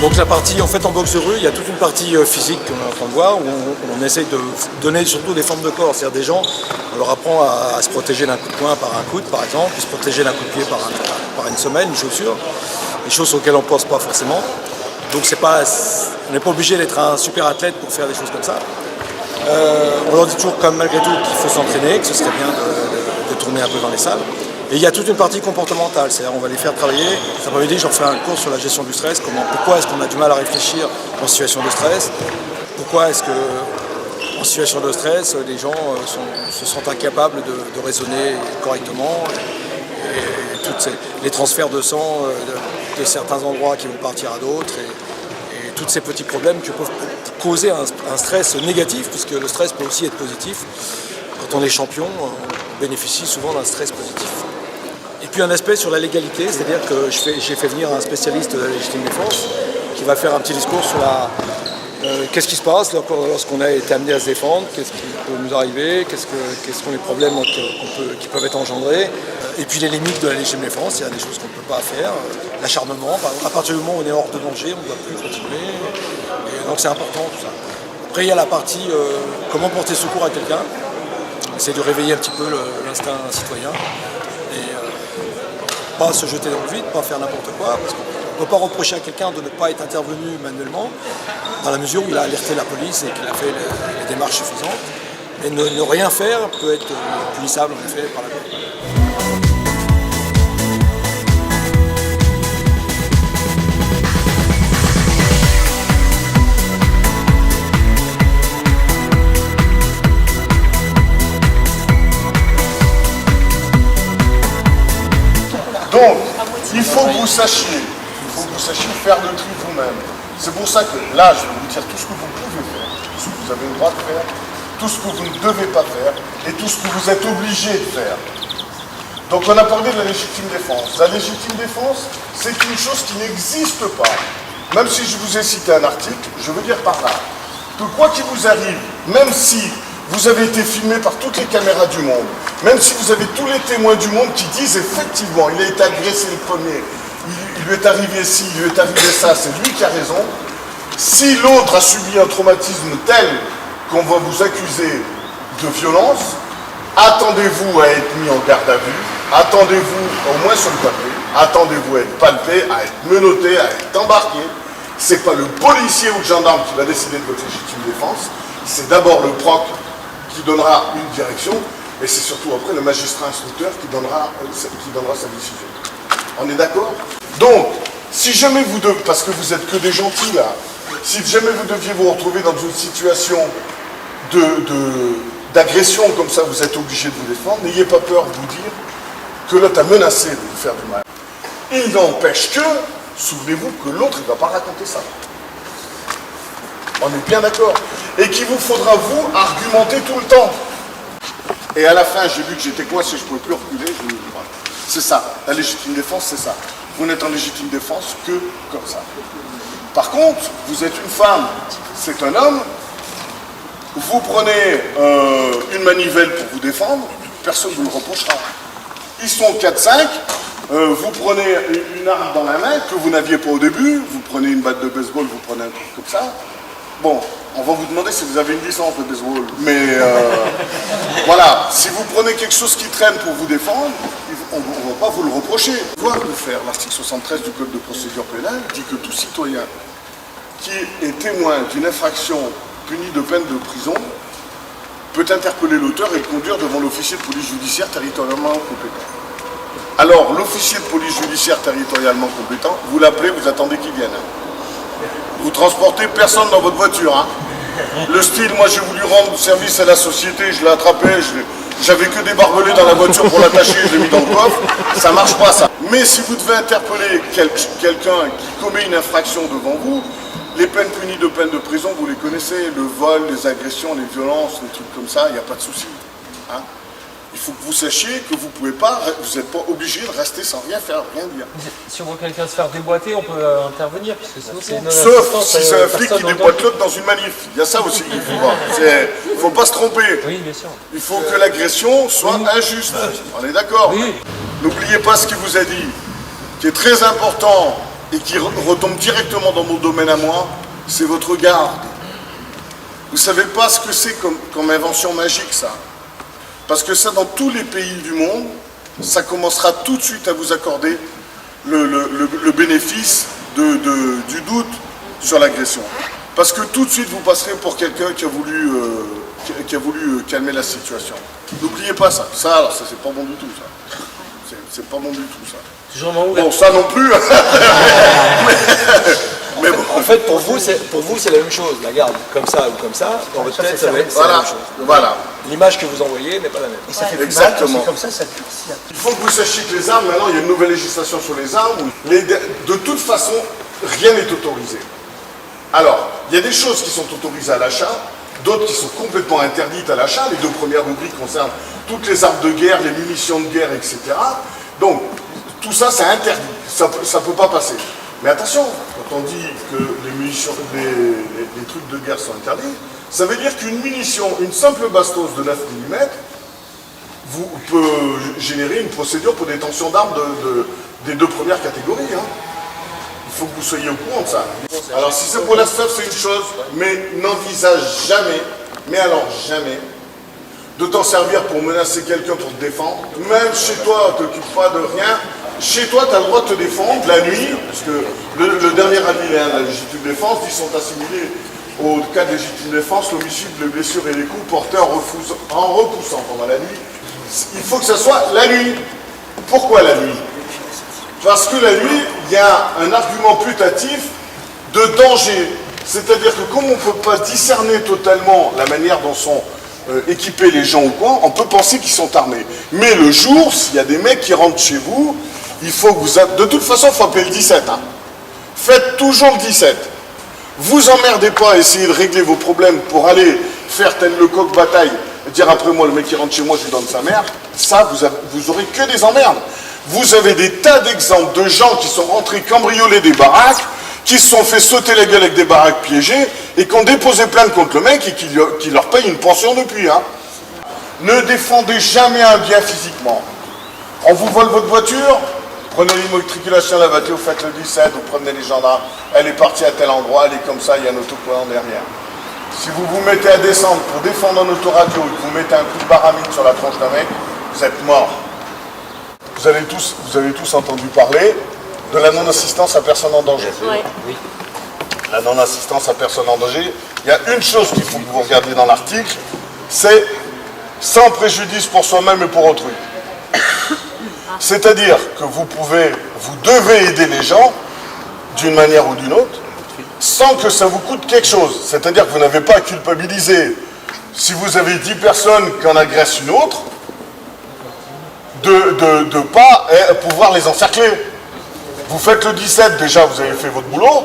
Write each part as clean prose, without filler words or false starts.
Donc la partie, en fait, en boxe de rue, il y a toute une partie physique qu'on est en train de voir, où on essaye de donner surtout des formes de corps. C'est-à-dire des gens, on leur apprend à se protéger d'un coup de poing par un coude, par exemple, puis se protéger d'un coup de pied par une semelle, une chaussure, des choses auxquelles on ne pense pas forcément. Donc on n'est pas obligé d'être un super athlète pour faire des choses comme ça. On leur dit toujours, comme malgré tout, qu'il faut s'entraîner, que ce serait bien de tourner un peu dans les salles. Et il y a toute une partie comportementale, c'est-à-dire on va les faire travailler. Cet après-midi, j'en fais un cours sur la gestion du stress, pourquoi est-ce qu'on a du mal à réfléchir en situation de stress, pourquoi est-ce qu'en situation de stress, les gens se sentent incapables de raisonner correctement, et tous les transferts de sang de certains endroits qui vont partir à d'autres, et tous ces petits problèmes qui peuvent causer un stress négatif, puisque le stress peut aussi être positif. Quand on est champion, on bénéficie souvent d'un stress positif. Et puis un aspect sur la légalité, c'est-à-dire que j'ai fait venir un spécialiste de la légitime défense qui va faire un petit discours sur qu'est-ce qui se passe lorsqu'on a été amené à se défendre, qu'est-ce qui peut nous arriver, quels sont les problèmes qui peuvent être engendrés, et puis les limites de la légitime défense, il y a des choses qu'on ne peut pas faire, l'acharnement, à partir du moment où on est hors de danger, on ne doit plus continuer, et donc c'est important tout ça. Après il y a la partie comment porter secours à quelqu'un, c'est de réveiller un petit peu l'instinct citoyen, pas se jeter dans le vide, pas faire n'importe quoi, parce qu'on ne peut pas reprocher à quelqu'un de ne pas être intervenu manuellement, dans la mesure où il a alerté la police et qu'il a fait les démarches suffisantes. Mais ne rien faire peut être punissable en effet par la loi. Donc, il faut que vous sachiez faire le tri vous-même. C'est pour ça que là, je vais vous dire tout ce que vous pouvez faire, tout ce que vous avez le droit de faire, tout ce que vous ne devez pas faire et tout ce que vous êtes obligé de faire. Donc on a parlé de la légitime défense. La légitime défense, c'est une chose qui n'existe pas. Même si je vous ai cité un article, je veux dire par là que quoi qu'il vous arrive, même si vous avez été filmé par toutes les caméras du monde, même si vous avez tous les témoins du monde qui disent effectivement, il a été agressé le premier, il lui est arrivé ci, il lui est arrivé ça, c'est lui qui a raison. Si l'autre a subi un traumatisme tel qu'on va vous accuser de violence, attendez-vous à être mis en garde à vue, attendez-vous au moins sur le papier, attendez-vous à être palpé, à être menotté, à être embarqué. C'est pas le policier ou le gendarme qui va décider de votre légitime défense, c'est d'abord le proc qui donnera une direction, et c'est surtout après le magistrat instructeur qui donnera sa décision. On est d'accord? Donc, si jamais vous devez, parce que vous êtes que des gentils là, si jamais vous deviez vous retrouver dans une situation d'agression comme ça, vous êtes obligé de vous défendre, n'ayez pas peur de vous dire que l'autre a menacé de vous faire du mal. Il n'empêche que, souvenez-vous que l'autre ne va pas raconter ça. On est bien d'accord. Et qu'il vous faudra, vous, argumenter tout le temps. Et à la fin, j'ai vu que j'étais coincé, je ne pouvais plus reculer. C'est ça, la légitime défense, c'est ça. Vous n'êtes en légitime défense que comme ça. Par contre, vous êtes une femme, c'est un homme, vous prenez une manivelle pour vous défendre, personne ne vous le reprochera. Ils sont 4-5, vous prenez une arme dans la main que vous n'aviez pas au début, vous prenez une batte de baseball, vous prenez un truc comme ça. Bon, on va vous demander si vous avez une licence de baseball, mais voilà, si vous prenez quelque chose qui traîne pour vous défendre, on ne va pas vous le reprocher. Voir de faire, l'article 73 du Code de procédure pénale dit que tout citoyen qui est témoin d'une infraction punie de peine de prison peut interpeller l'auteur et le conduire devant l'officier de police judiciaire territorialement compétent. Alors, l'officier de police judiciaire territorialement compétent, vous l'appelez, vous attendez qu'il vienne. Vous transportez personne dans votre voiture. Hein. Le style, moi j'ai voulu rendre service à la société, je l'ai attrapé, j'avais que des barbelés dans la voiture pour l'attacher, je l'ai mis dans le coffre, ça marche pas ça. Mais si vous devez interpeller quelqu'un qui commet une infraction devant vous, les peines punies de peine de prison, vous les connaissez, le vol, les agressions, les violences, les trucs comme ça, il n'y a pas de souci. Hein. Il faut que vous sachiez que vous pouvez pas, vous n'êtes pas obligé de rester sans rien faire, rien dire. Si on voit quelqu'un se faire déboîter, on peut intervenir, puisque sinon c'est une sauf si c'est un flic qui déboîte l'autre dans une manif. Il y a ça aussi qu'il faut voir. Il ne faut pas se tromper. Oui, bien sûr. Il faut que l'agression soit injuste. On est d'accord? Oui. N'oubliez pas ce qu'il vous a dit, qui est très important et qui retombe directement dans mon domaine à moi, c'est votre garde. Vous ne savez pas ce que c'est comme invention magique, ça. Parce que ça, dans tous les pays du monde, ça commencera tout de suite à vous accorder le bénéfice du doute sur l'agression. Parce que tout de suite, vous passerez pour quelqu'un qui a voulu calmer la situation. N'oubliez pas ça. Ça, c'est pas bon du tout, ça. C'est pas bon du tout, ça. Toujours mon Bon, ça non plus. Mais bon. En fait, pour vous, c'est la même chose. La garde, comme ça ou comme ça, dans votre tête, c'est la même chose. Voilà. L'image que vous envoyez n'est pas la même. Et ça fait plus Exactement. mal, comme ça durcit. Il faut que vous sachiez que les armes, maintenant, il y a une nouvelle législation sur les armes. Où de toute façon, rien n'est autorisé. Alors, il y a des choses qui sont autorisées à l'achat, d'autres qui sont complètement interdites à l'achat. Les 2 premières rubriques concernent toutes les armes de guerre, les munitions de guerre, etc. Donc, tout ça, c'est interdit. Ça ne peut pas passer. Mais attention, quand on dit que les munitions, les trucs de guerre sont interdits, ça veut dire qu'une munition, une simple bastos de 9 mm, peut générer une procédure pour détention d'armes des 2 premières catégories. Hein. Il faut que vous soyez au courant de ça. Alors si c'est pour la stuff, c'est une chose, mais n'envisage jamais, mais alors jamais, de t'en servir pour menacer quelqu'un pour te défendre. Même chez toi, ne t'occupe pas de rien. Chez toi, tu as le droit de te défendre la nuit, parce que le dernier alinéa de la légitime défense dit sont assimilés au cas de légitime défense l'homicide, les blessures et les coups portés en repoussant pendant la nuit. Il faut que ça soit la nuit. Pourquoi la nuit? Parce que la nuit, il y a un argument putatif de danger. C'est-à-dire que comme on ne peut pas discerner totalement la manière dont sont équipés les gens ou quoi, on peut penser qu'ils sont armés. Mais le jour, s'il y a des mecs qui rentrent chez vous, il faut que vous... De toute façon, il faut appeler le 17. Hein. Faites toujours le 17. Vous emmerdez pas à essayer de régler vos problèmes pour aller faire tel le coq bataille, dire après moi, le mec qui rentre chez moi, je lui donne sa mère. Ça, vous aurez que des emmerdes. Vous avez des tas d'exemples de gens qui sont rentrés cambrioler des baraques, qui se sont fait sauter la gueule avec des baraques piégées et qui ont déposé plainte contre le mec et qui leur paye une pension depuis. Hein. Ne défendez jamais un bien physiquement. On vous vole votre voiture, prenez l'immatriculation de la voiture, vous faites le 17, vous prenez les gendarmes, elle est partie à tel endroit, elle est comme ça, il y a un autocollant derrière. Si vous vous mettez à descendre pour défendre un autoradio et que vous mettez un coup de baramine sur la tronche d'un mec, vous êtes mort. Vous avez tous entendu parler de la non-assistance à personne en danger. Oui. La non-assistance à personne en danger, il y a une chose qu'il faut que vous regardiez dans l'article, c'est sans préjudice pour soi-même et pour autrui. C'est-à-dire que vous devez aider les gens d'une manière ou d'une autre, sans que ça vous coûte quelque chose. C'est-à-dire que vous n'avez pas à culpabiliser. Si vous avez 10 personnes qui en agressent une autre, de ne pas pouvoir les encercler. Vous faites le 17, déjà vous avez fait votre boulot,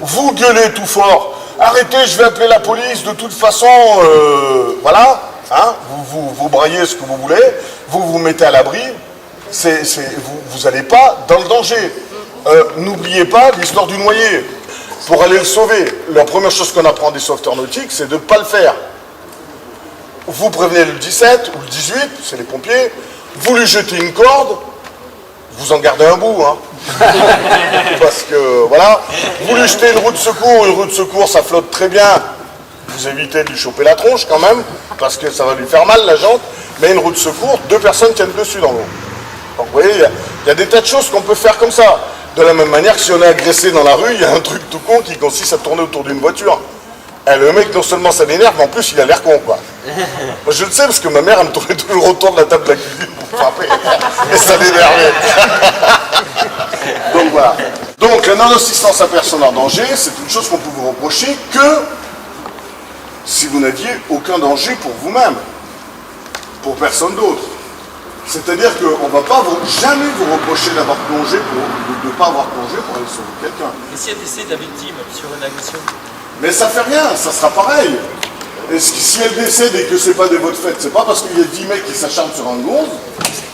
vous gueulez tout fort, arrêtez, je vais appeler la police, de toute façon, voilà, hein, vous braillez ce que vous voulez, vous vous mettez à l'abri, vous n'allez pas dans le danger. N'oubliez pas l'histoire du noyé. Pour aller le sauver, la première chose qu'on apprend des sauveteurs nautiques, c'est de ne pas le faire. Vous prévenez le 17 ou le 18, c'est les pompiers, vous lui jetez une corde, vous en gardez un bout, hein. Parce que, voilà, vous lui jetez une roue de secours, ça flotte très bien. Vous évitez de lui choper la tronche quand même, parce que ça va lui faire mal la jante, mais une roue de secours, 2 personnes tiennent dessus dans l'eau. Donc vous voyez, il y a des tas de choses qu'on peut faire comme ça. De la même manière que si on est agressé dans la rue, il y a un truc tout con qui consiste à tourner autour d'une voiture. Et le mec, non seulement ça l'énerve, mais en plus il a l'air con, quoi. Moi je le sais parce que ma mère, elle me tournait toujours autour de la table de la cuisine pour frapper. Et ça l'énervait. Donc voilà. Donc la non-assistance à personne en danger, c'est une chose qu'on peut vous reprocher que si vous n'aviez aucun danger pour vous-même, pour personne d'autre. C'est-à-dire qu'on ne va pas jamais vous reprocher d'avoir plongé, de ne pas avoir plongé pour aller sauver quelqu'un. Et s'il y a décès de la victime sur une agression? Mais ça fait rien, ça sera pareil. Et si elle décède et que c'est pas de votre fête, c'est pas parce qu'il y a 10 mecs qui s'acharnent sur un gonze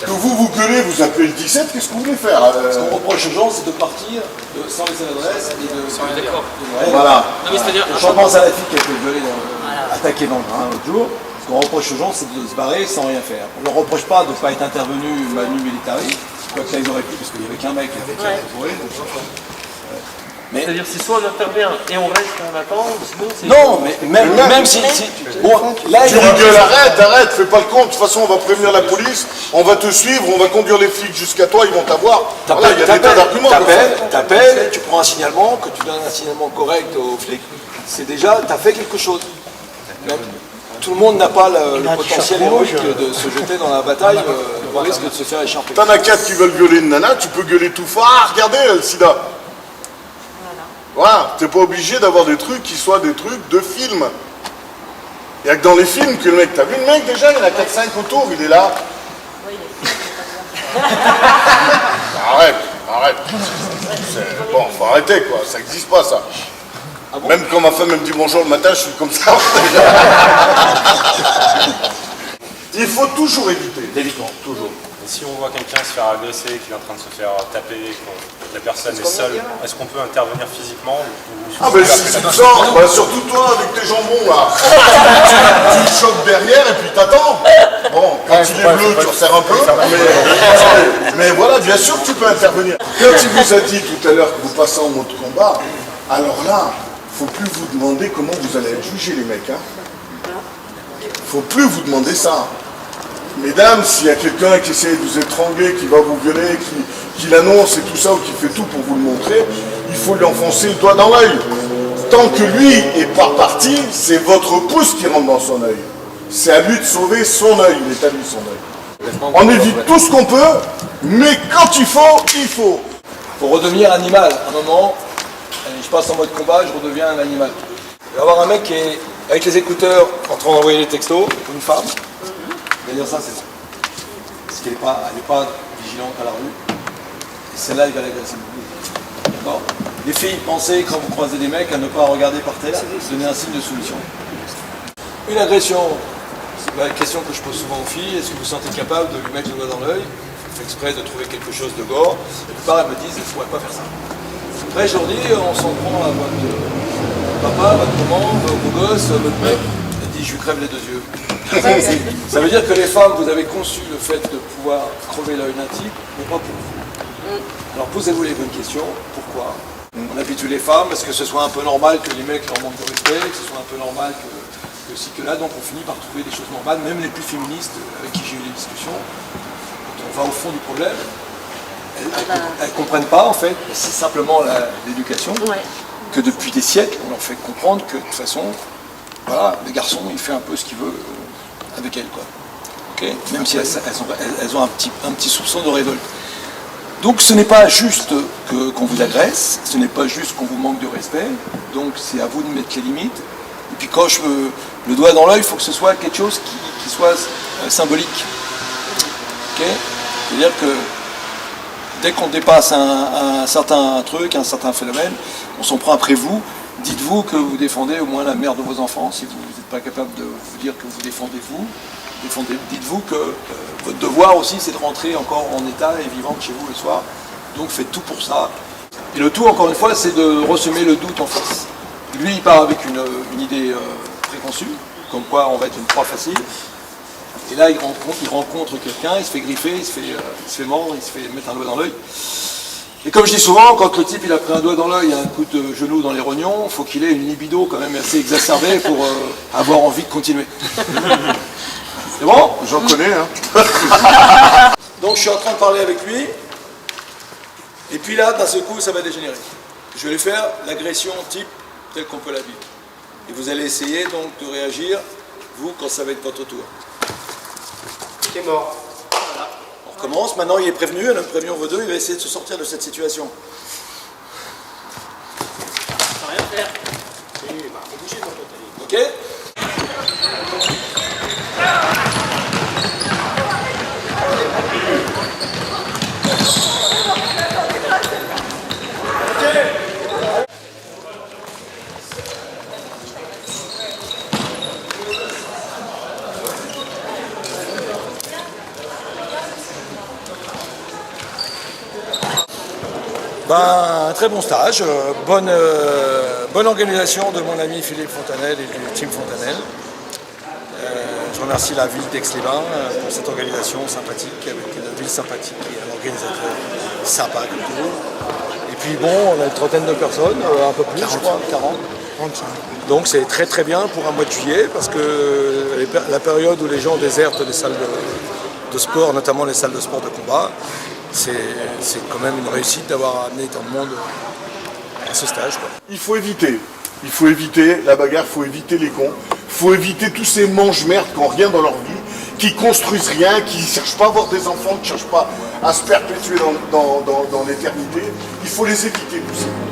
que vous gueulez, vous appelez le 17, qu'est-ce que vous voulez faire? Ce qu'on reproche aux gens, c'est de partir sans laisser l'adresse et de... Sans les d'accord. Voilà. Non mais c'est-à-dire... Je pense à la fille qui a été violée, attaquée dans le train l'autre jour. Ce qu'on reproche aux gens, c'est de se barrer sans rien faire. On ne leur reproche pas de ne pas être intervenu manu militari, quoi que là ils auraient pu, parce qu'il n'y avait qu'un mec qui avait tiré pour eux. Mais c'est-à-dire si soit on intervient et on reste et on attend, ou sinon c'est... non, mais même si bon, là, Tu lui gueules, arrête, fais pas le con, de toute façon on va prévenir la police, on va te suivre, on va conduire les flics jusqu'à toi, ils vont t'avoir. Voilà, il y a des tas d'arguments comme ça. t'appelles, tu prends un signalement, que tu donnes un signalement correct aux flics, c'est déjà, t'as fait quelque chose. Même, tout le monde n'a pas le potentiel héroïque de se jeter dans la bataille au risque de se faire écharper. T'en as 4 qui veulent gueuler une nana, tu peux gueuler tout fort, ah regardez le sida. Voilà, t'es pas obligé d'avoir des trucs qui soient des trucs de film. Il n'y a que dans les films que le mec, t'as vu le mec déjà, il y en a 4-5 autour, il est là. Arrête. Bon, faut arrêter quoi, ça n'existe pas ça. Ah bon? Même quand ma femme me dit bonjour le matin, je suis comme ça. Il faut toujours éviter. Évidemment, toujours. Et si on voit quelqu'un se faire agresser, qu'il est en train de se faire taper, que la personne est seule, est-ce qu'on peut intervenir physiquement ou Ah ben si tu te sens, bah, surtout toi avec tes jambons là, tu le choques derrière et puis t'attends. Bon, quand il est bleu, tu resserres un peu, mais voilà, bien sûr que tu peux intervenir. Quand il vous a dit tout à l'heure que vous passez en mode combat, alors là, faut plus vous demander comment vous allez être jugés les mecs. Faut plus vous demander ça. Mesdames, s'il y a quelqu'un qui essaie de vous étrangler, qui va vous violer, qui l'annonce et tout ça, ou qui fait tout pour vous le montrer, il faut lui enfoncer le doigt dans l'œil. Tant que lui est pas parti, c'est votre pouce qui rentre dans son œil. C'est à lui de sauver son œil, il est à lui son œil. On évite tout ce qu'on peut, mais quand il faut. Pour redevenir animal, à un moment, je passe en mode combat, je redeviens un animal. Il va y avoir un mec qui est avec les écouteurs en train d'envoyer les textos, une femme. Il va dire ça, c'est ça. Parce qu'elle n'est pas vigilante à la rue. Et celle-là, il va l'agresser. D'accord. Les filles, pensez quand vous croisez des mecs à ne pas regarder par terre, donner un signe de soumission. Une agression, c'est la question que je pose souvent aux filles, est-ce que vous vous sentez capable de lui mettre le doigt dans l'œil? Je fais exprès de trouver quelque chose de gore. La plupart, elles me disent, je ne pourrais pas faire ça. Après, je leur dis, on s'en prend à votre papa, votre maman, vos gosses, votre mec. Elle dit, je lui crève les deux yeux. Ça veut dire que les femmes, vous avez conçu le fait de pouvoir crever l'œil d'un type, mais pas pour vous. Alors posez-vous les bonnes questions. Pourquoi? On habitue les femmes parce que ce soit un peu normal que les mecs leur manquent de respect, que ce soit un peu normal que ci, que là. Donc on finit par trouver des choses normales, même les plus féministes avec qui j'ai eu des discussions. Quand on va au fond du problème, elles ne comprennent pas en fait, c'est simplement l'éducation, que depuis des siècles, on leur fait comprendre que de toute façon, voilà, le garçon il fait un peu ce qu'il veut avec elle, quoi. Okay, même si elles ont un petit soupçon de révolte. Donc ce n'est pas juste qu'on vous agresse, ce n'est pas juste qu'on vous manque de respect, donc c'est à vous de mettre les limites. Et puis quand je veux le doigt dans l'œil, il faut que ce soit quelque chose qui soit symbolique. Okay, c'est-à-dire que dès qu'on dépasse un certain truc, un certain phénomène, on s'en prend après vous. Dites-vous que vous défendez au moins la mère de vos enfants, si vous n'êtes pas capable de vous dire que vous défendez vous. Dites-vous que votre devoir aussi, c'est de rentrer encore en état et vivante chez vous le soir. Donc faites tout pour ça. Et le tout, encore une fois, c'est de ressemer le doute en face. Lui, il part avec une idée préconçue, comme quoi on va être une proie facile. Et là, il rencontre quelqu'un, il se fait griffer, il se fait mordre, il se fait mettre un doigt dans l'œil. Et comme je dis souvent, quand le type il a pris un doigt dans l'œil et un coup de genou dans les rognons, il faut qu'il ait une libido quand même assez exacerbée pour avoir envie de continuer. C'est bon? J'en connais, hein. Donc je suis en train de parler avec lui, et puis là, d'un seul coup, ça va dégénérer. Je vais lui faire l'agression type telle qu'on peut la vivre. Et vous allez essayer donc de réagir, vous, quand ça va être votre tour. C'est mort. On recommence, maintenant il est prévenu, on a prévenu, on veut deux, il va essayer de se sortir de cette situation. Ça va rien faire. Faut bouger mon pote. Ok? Un très bon stage, bonne organisation de mon ami Philippe Fontanel et du team Fontanel. Je remercie la ville d'Aix-les-Bains pour cette organisation sympathique, avec une ville sympathique et un organisateur sympa comme toujours. Et puis bon, on a une trentaine de personnes, un peu plus, 40. Je crois, 40. 35. Donc c'est très très bien pour un mois de juillet, parce que la période où les gens désertent les salles de sport, notamment les salles de sport de combat, c'est quand même une réussite d'avoir amené tant de monde à ce stage, quoi. Il faut éviter la bagarre, il faut éviter les cons, il faut éviter tous ces mange-merdes qui n'ont rien dans leur vie, qui construisent rien, qui ne cherchent pas à avoir des enfants, qui ne cherchent pas à se perpétuer dans l'éternité. Il faut les éviter, tous ces cons.